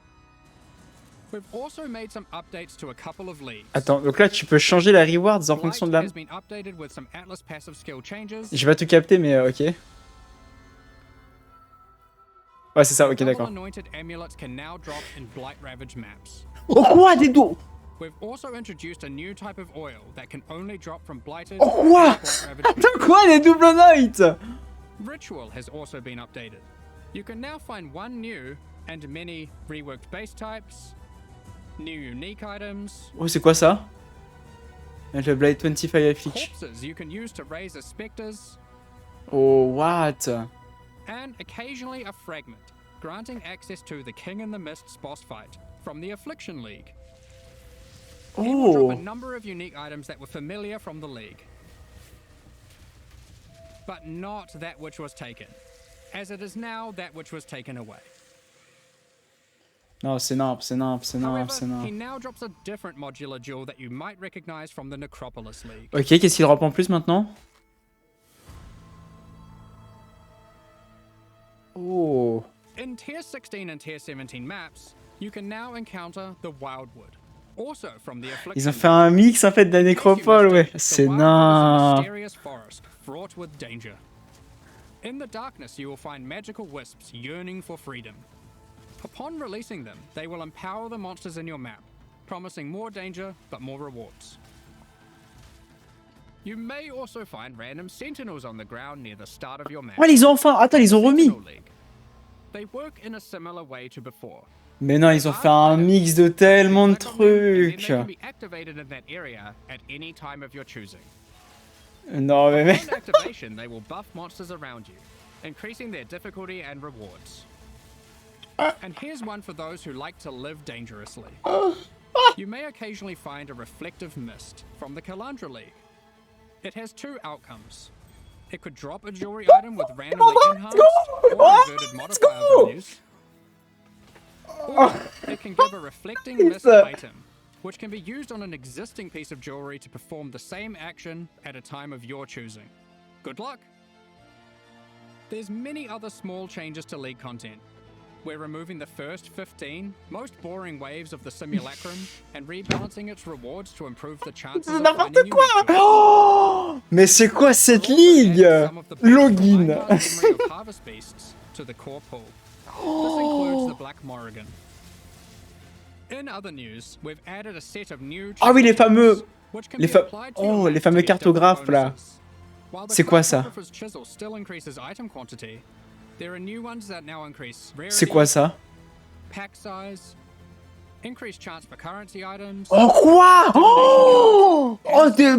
We've also made some updates to a couple of leagues. Attends, donc là tu peux changer la rewards en fonction de la... Has been updated with some atlas passive skill changes. J'ai pas tout capté mais ok. Ouais c'est ça, ok d'accord. Anointed amulets can now drop in blight ravaged maps. Oh quoi, des dos? We've also introduced a new type of oil that can only drop from blighted. Oh quoi? Attends quoi, les double night? Ritual has also been updated. You can now find one new and many reworked base types, new unique items. Oh c'est quoi ça? Le Blade 25 FX. Corpses you can use to raise as specters. Oh what? And occasionally a fragment, granting access to the King in the Mist's boss fight from the Affliction League. It will drop a number of unique items that were familiar from the league, but not that which was taken, as it is now that which was taken away. Non, c'est nimp, c'est nimp, c'est nimp, c'est nimp. He now drops a different modular jewel that you might recognize from the Necropolis League. Ok, qu'est-ce qu'il drop en plus maintenant? Oh. In Tier 16 and Tier 17 maps, you can now encounter the Wildwood. Also from the Affliction. Ils ont fait un mix en fait de la nécropole, ouais. C'est nimp. Mysterious forest fraught with danger. In the darkness, you will find magical wisps yearning for freedom. Upon releasing them, they will empower the monsters in your map, promising more danger but more rewards. You may also find random sentinels on the ground near the start of your map. Ouais, ils ont enfin... Attends, ils ont remis. They work in a similar way to before. Mais non, ils ont fait un mix de tellement de trucs. They can be activated in that area at any time of your choosing. Non, mais... Upon activation, they will buff monsters around you, increasing their difficulty and rewards. And here's one for those who like to live dangerously. You may occasionally find a reflective mist from the Kalandra League. It has two outcomes. It could drop a jewelry item with randomly enhanced or inverted modifier values. Or it can give a reflecting mist item, which can be used on an existing piece of jewelry to perform the same action at a time of your choosing. Good luck! There's many other small changes to League content. We're removing the first 15 most boring waves of the simulacrum and rebalancing its rewards to improve the chances of finding you. Oh, mais c'est quoi cette ligue? Login. Harvest beasts to the core pool. This includes the Black Morrigan. In other news, we've added a set of new. Ah oui, les fameux. Les fameux cartographes là. C'est quoi ça? There are new ones that now increase rarity, c'est quoi ça? Pack size, increased chance for currency items. Oh quoi? Oh, oh t'es...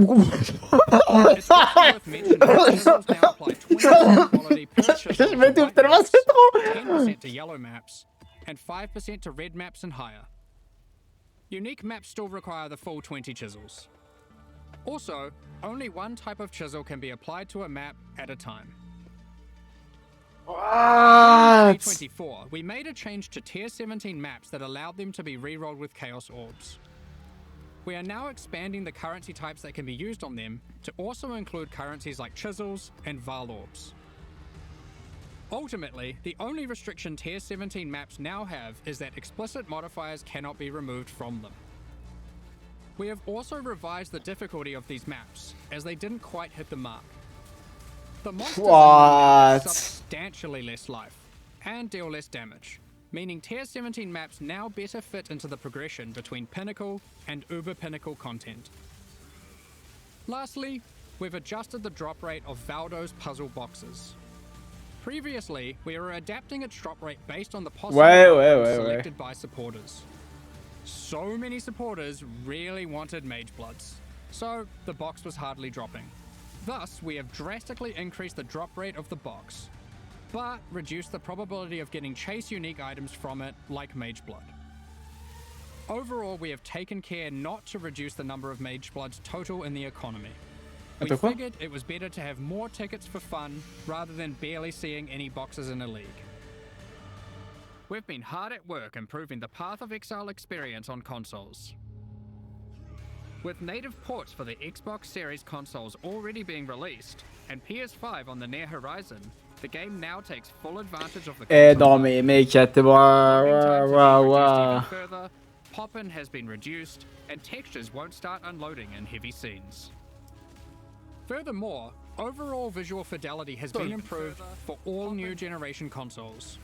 Je m'étouffe tellement, c'est trop. 10% to yellow maps and 5% to red maps and higher. Unique maps still require the full 20 chisels. Also, only one type of chisel can be applied to a map at a time. In 2024, we made a change to Tier 17 maps that allowed them to be rerolled with Chaos Orbs. We are now expanding the currency types that can be used on them to also include currencies like chisels and Val Orbs. Ultimately, the only restriction Tier 17 maps now have is that explicit modifiers cannot be removed from them. We have also revised the difficulty of these maps, as they didn't quite hit the mark. The monsters have substantially less life and deal less damage, meaning Tier 17 maps now better fit into the progression between Pinnacle and Uber Pinnacle content. Lastly, we've adjusted the drop rate of Valdo's puzzle boxes. Previously, we were adapting its drop rate based on the possible selected by supporters. So many supporters really wanted Mage Bloods, so the box was hardly dropping. Thus, we have drastically increased the drop rate of the box, but reduced the probability of getting chase unique items from it, like Mage Blood. Overall, we have taken care not to reduce the number of Mage Bloods total in the economy. We Attends, quoi? figured it was better to have more tickets for fun rather than barely seeing any boxes in a league. We've been hard at work improving the Path of Exile experience on consoles. With native ports for the Xbox Series consoles already being released, and PS5 on the near horizon, the game now takes full advantage of the Eh console non mais mec, loading times have been reduced waouh. even further, pop-in has been reduced, and textures won't start unloading in heavy scenes. Furthermore, overall visual fidelity has been improved for all new generation consoles.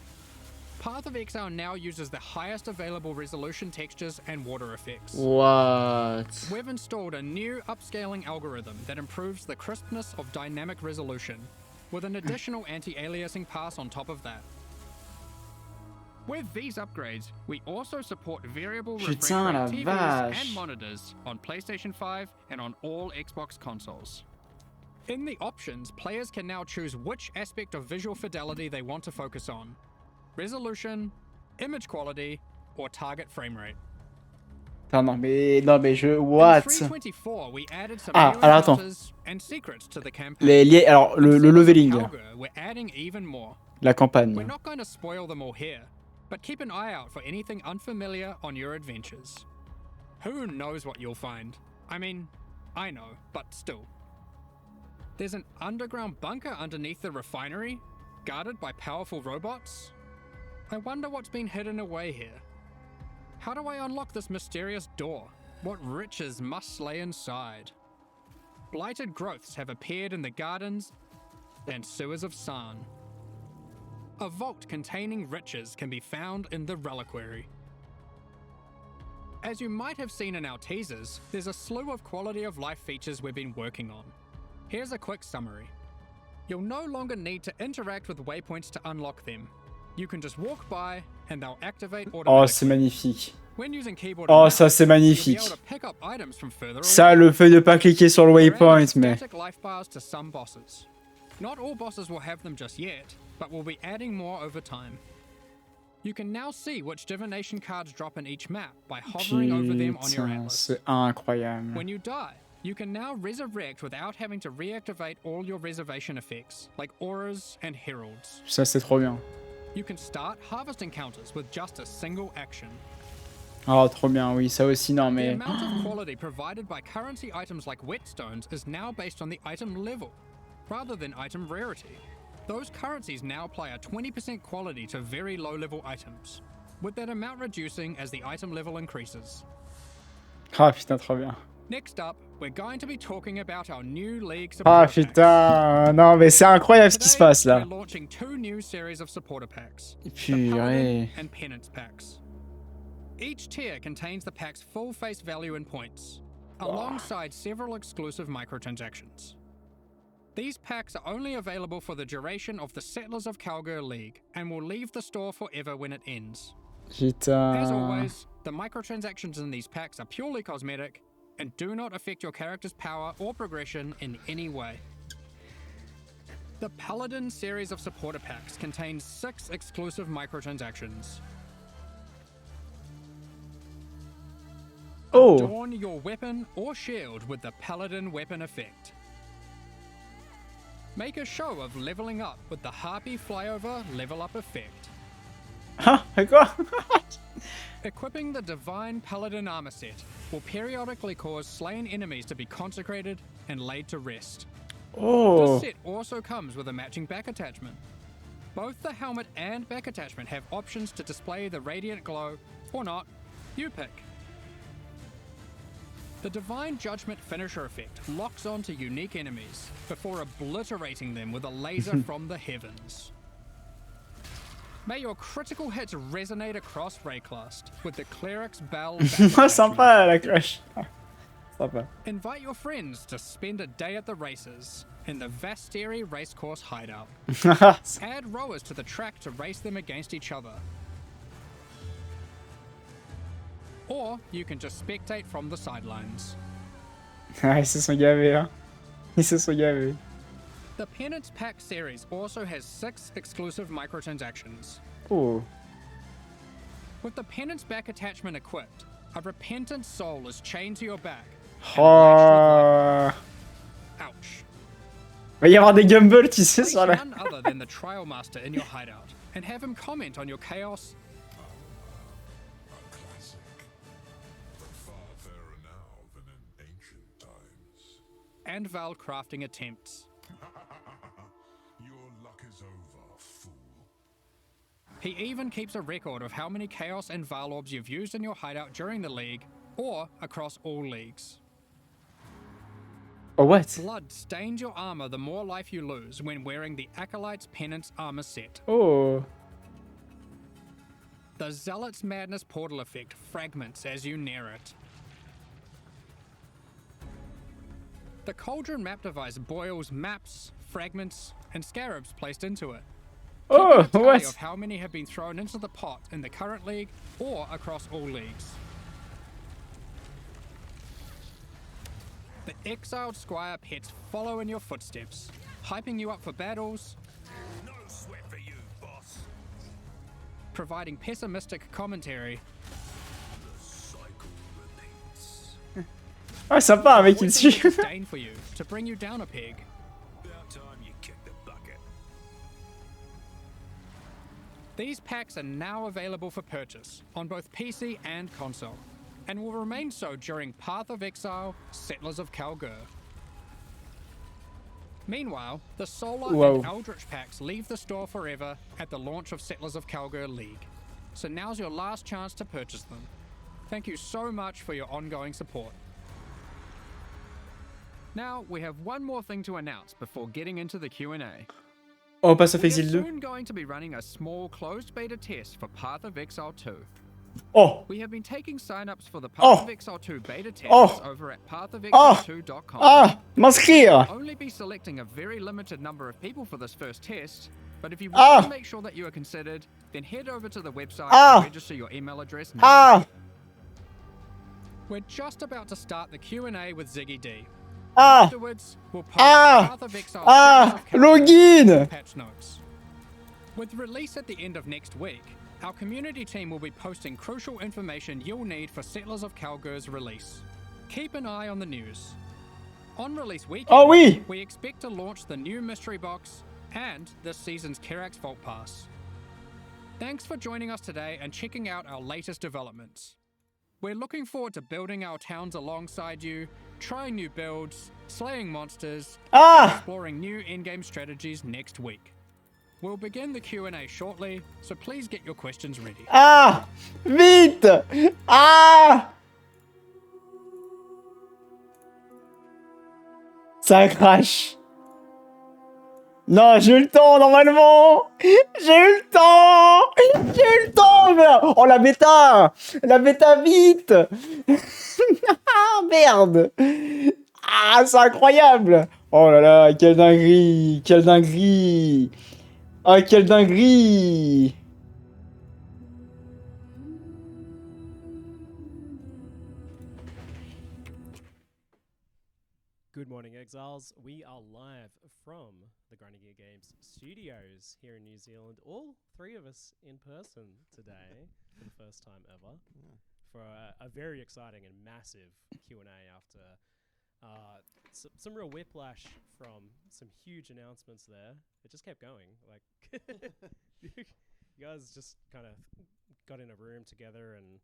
Path of Exile now uses the highest available resolution textures and water effects. What? We've installed a new upscaling algorithm that improves the crispness of dynamic resolution, with an additional anti-aliasing pass on top of that. With these upgrades, we also support variable refresh Putain, la rate TVs vache. and monitors on PlayStation 5 and on all Xbox consoles. In the options, players can now choose which aspect of visual fidelity they want to focus on: resolution, image quality, or target frame rate. Attends, non mais je... In What? 3.24, we added some Ah, new alors attends. encounters and secrets to the campaign. Alors, le With Sailors of leveling, Calgar, we're adding even more. la We're campagne. not going to spoil them all here, but keep an eye out for anything unfamiliar on your adventures. Who knows what you'll find? I mean, I know, but still. There's an underground bunker underneath the refinery, guarded by powerful robots. I wonder what's been hidden away here. How do I unlock this mysterious door? What riches must lay inside? Blighted growths have appeared in the gardens and sewers of San. A vault containing riches can be found in the reliquary. As you might have seen in our teasers, there's a slew of quality of life features we've been working on. Here's a quick summary. You'll no longer need to interact with waypoints to unlock them. You can just walk by and they'll activate Oh, automatically. c'est magnifique. When using keyboard Oh, and ça mouse, c'est you'll be magnifique. able to pick up items from further Ça, away. le fait de pas cliquer sur le We're adding waypoint, mais... static life bars to some bosses. Not all bosses will have them just yet, but we'll be adding more over time. You can now see which divination cards drop in each map by hovering over them on your Putain, atlas. c'est incroyable. When you die, you can now resurrect without having to reactivate all your reservation effects, like auras and heralds. Ça, c'est trop bien. You can start harvest encounters with just a single action. Oh, trop bien, oui, ça aussi, non, The mais... amount of quality provided by currency items like whetstones is now based on the item level, rather than item rarity. Those currencies now apply a 20% quality to very low-level items, with that amount reducing as the item level increases. Ah, putain, trop bien. Next up, we're going to be talking about our new league Ah, supporter packs. putain, non, mais c'est incroyable ce qui se Today, passe, là. we're launching two new series of supporter packs, the Purée. Paladin and Penance packs. Each tier contains the pack's full face value in points, alongside several exclusive microtransactions. These packs are only available for the duration of the Settlers of Calgar League, and will leave the store forever when it ends. As Putain. always, the microtransactions in these packs are purely cosmetic, and do not affect your character's power or progression in any way. The Paladin series of supporter packs contains 6 exclusive microtransactions. Oh, Adorn your weapon or shield with the Paladin weapon effect. Make a show of leveling up with the Harpy flyover level up effect. ah, quoi? Equipping the Divine Paladin armor set will periodically cause slain enemies to be consecrated and laid to rest. Oh, This set also comes with a matching back attachment. Both the helmet and back attachment have options to display the radiant glow, or not. You pick. The Divine Judgment finisher effect locks onto unique enemies before obliterating them with a laser from the heavens. May your critical hits resonate across Rayclast with the Cleric's Bell back attachment. sympa la cloche. Sympa. Invite your friends to spend a day at the races in the Vasteri Racecourse hideout. Add rowers to the track to race them against each other. Or you can just spectate from the sidelines. Ah, ils se sont gavés, hein. Ils se sont gavés. The Penance Pack series also has 6 exclusive microtransactions. Oh. With the Penance back attachment equipped, a repentant soul is chained to your back. Oh. Ouch. va y avoir des Gumball, tu sais, Place sur la... none other than the Trail Master in your hideout and have him comment on your chaos Classic. But far fairer now than in ancient times. and Val crafting attempts. Your luck is over, fool. He even keeps a record of how many Chaos and Val orbs you've used in your hideout during the league, or across all leagues. Oh, what? Blood stains your armor the more life you lose when wearing the Acolyte's Penance armor set. Oh. The Zealot's Madness portal effect fragments as you near it. The Cauldron map device boils maps, fragments, and scarabs placed into it. Oh, Keeping a tally what? of how many have been thrown into the pot in the current league or across all leagues. The exiled squire pets follow in your footsteps, hyping you up for battles, No sweat for you, boss. providing pessimistic commentary, The cycle repeats. Ah, sympa, un mec qui me voicing suit. disdain for you to bring you down a peg. About time you kicked the bucket. These packs are now available for purchase on both PC and console, and will remain so during Path of Exile, Settlers of Calgur. Meanwhile, the Solar Whoa. and Eldritch packs leave the store forever at the launch of Settlers of Calgur League, so now's your last chance to purchase them. Thank you so much for your ongoing support. Now, we have one more thing to announce before getting into the Q&A. Oh, Path of We are Exile 2. soon going to be running a small closed beta test for Path of Exile 2. Oh. We have been taking sign-ups for the Path Oh. of Exile 2 beta tests Oh. over at Oh. pathofexile2.com. Ah, m'inscrire. We'll only be selecting a very limited number of people for this first test, but if you Ah. want to make sure that you are considered, then head over to the website Ah. and register your email address now. Ah. We're just about to start the Q&A with Ziggy D. Ah. Afterwards, we'll post Ah. Path of Exile Ah. Settlers of Calgur Login. patch notes. With release at the end of next week, our community team will be posting crucial information you'll need for Settlers of Calgur's release. Keep an eye on the news. On release weekend, Oh oui. we expect to launch the new mystery box and this season's Kerax Vault Pass. Thanks for joining us today and checking out our latest developments. We're looking forward to building our towns alongside you, trying new builds, slaying monsters, Ah. exploring new in-game strategies next week. We'll begin the Q&A shortly, so please get your questions ready. Ah. Vite. Ah. Ça crache. Non, j'ai eu le temps normalement. J'ai eu le temps. J'ai eu le temps. Merde. Oh, la bêta. La bêta, vite. Ah, merde. Ah, c'est incroyable. Oh là là, quelle dinguerie. Quelle dinguerie. Ah, quelle dinguerie. Good morning, Exiles. We are live from the Grinding Gear Games studios here in New Zealand. All three of us in person today for the first time ever for a very exciting and massive Q&A after some real whiplash from some huge announcements there. It just kept going. Like you guys just kind of got in a room together and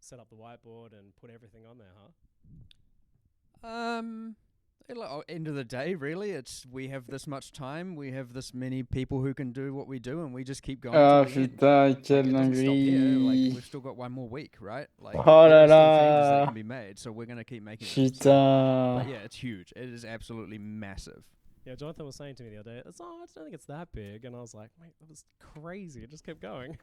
set up the whiteboard and put everything on there, huh? End of the day, really, it's we have this much time, we have this many people who can do what we do, and we just keep going. Ah, till the end. putain, Like, quelle it doesn't stop here. Like, dinguerie. we've still got one more week, right? Like, Oh there là are still changes that là. can be made, so we're gonna keep making them. So, but Putain. yeah, it's huge. It is absolutely massive. Yeah, Jonathan was saying to me the other day, I don't think it's that big. And I was like, wait, that was crazy. It just kept going.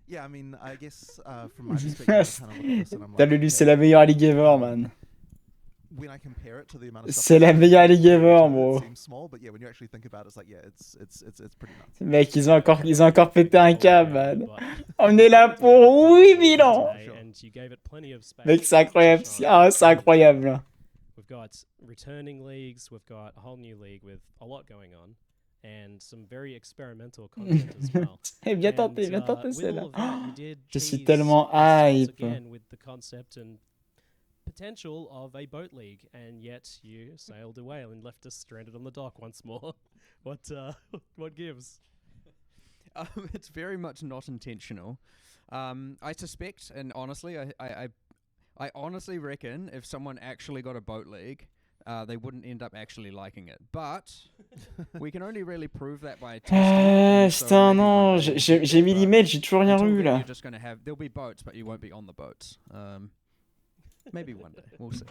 Yeah, I mean, I guess from my perspective, I kind of look at this and I'm T'as like, lu, c'est okay, la meilleure ligue ever, man. when I compare it to the amount of stuff C'est la that's meilleure ligue happening, ever, it bro. seems small, but yeah, when you actually think about it, it's like, yeah, it's pretty nuts. Mec, ils ont encore pété un câble, man. But On est là pour 8000 ans. today, and you gave it plenty of space. Mec, c'est incroyable. to shine. Ah, c'est incroyable. We've got returning leagues. We've got a whole new league with a lot going on, and some very experimental content as well. Bien And, tenté with celle-là. all of that, you did Je suis tease tellement us hype. again with the concept and potential of a boat league, and yet you sailed away and left us stranded on the dock once more. What gives? It's very much not intentional. I suspect, and honestly, I honestly reckon if someone actually got a boat league, they wouldn't end up actually liking it. But we can only really prove that by testing. So Putain, maybe non, one day we'll j'ai see, mis but l'email, j'ai toujours rien until eu then, là. you're just gonna have there'll be boats, but you won't be on the boats. Maybe one day we'll see.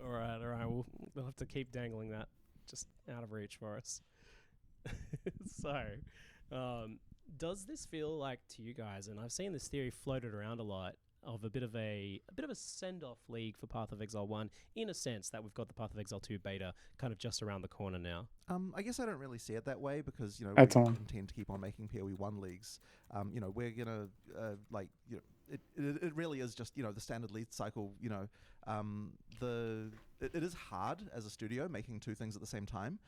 All right. We'll have to keep dangling that just out of reach for us. So, does this feel like to you guys? And I've seen this theory floated around a lot of a bit of a send-off league for Path of Exile 1, in a sense that we've got the Path of Exile 2 beta kind of just around the corner now. I guess I don't really see it that way because we Attends. intend to keep on making PoE 1 leagues. We're gonna it really is just the standard lead cycle. It is hard as a studio making two things at the same time,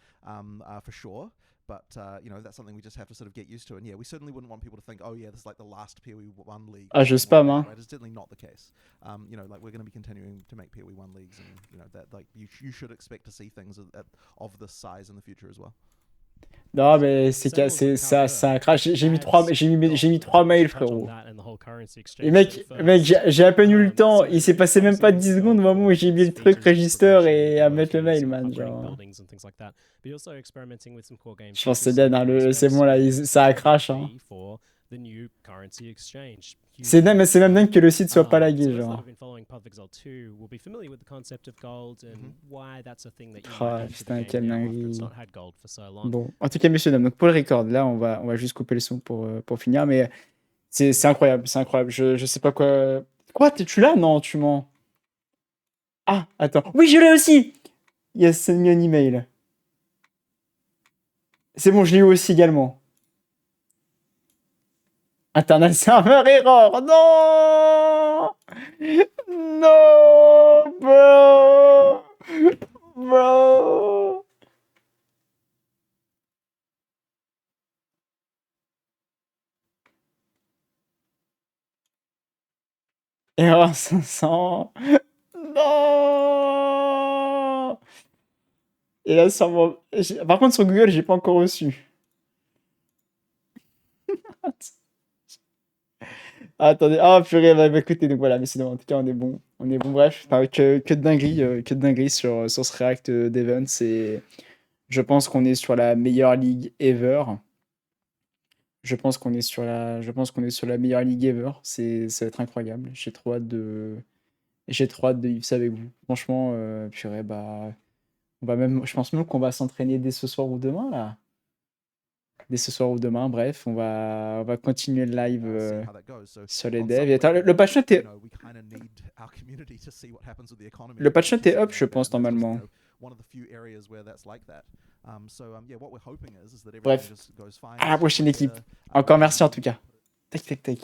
for sure. But that's something we just have to sort of get used to. And yeah, we certainly wouldn't want people to think, oh yeah, this is like the last PoE 1 league. Ah, je spam, hein. Right? It's certainly not the case. We're going to be continuing to make PoE 1 leagues, and that you should expect to see things of this size in the future as well. Non, mais c'est ça crache. J'ai mis 3 mails, frérot. Et mec, j'ai à peine eu le temps. Il s'est passé même pas 10 secondes au moment où j'ai mis le truc register et à mettre le mail, man. Genre. Je pense que c'est dead, hein, c'est bon là, ça a crash. Hein. C'est même dingue que le site soit pas lagué, genre. Ah, putain, quelle dinguerie. Bon, en tout cas, messieurs, dames, donc pour le record, là, on va juste couper le son pour finir, mais c'est incroyable, c'est incroyable. Je sais pas quoi. Quoi, tu l'as? Non, tu mens. Ah, attends. Oui, je l'ai aussi! Yes, send me un email. C'est bon, je l'ai eu aussi également. Internal server error. Non! Non, bro! Bro! Erreur 500. Non! Et là, par contre, sur Google, j'ai pas encore reçu. Ah, attendez, purée, bah, écoutez, donc voilà, mais sinon, en tout cas, on est bon, bref, enfin, que de dinguerie sur ce React d'Event, je pense qu'on est sur la meilleure ligue ever. Je pense qu'on est sur la meilleure ligue ever, ça va être incroyable, j'ai trop hâte de vivre ça avec vous. Franchement, purée, bah, je pense même qu'on va s'entraîner dès ce soir ou demain, là. Dès ce soir ou demain, bref, on va continuer le live sur les devs. Et attends, le patch note est... Le patch note est up, je pense, normalement. Bref, à la prochaine équipe. Encore merci en tout cas. Tac, tac, tac.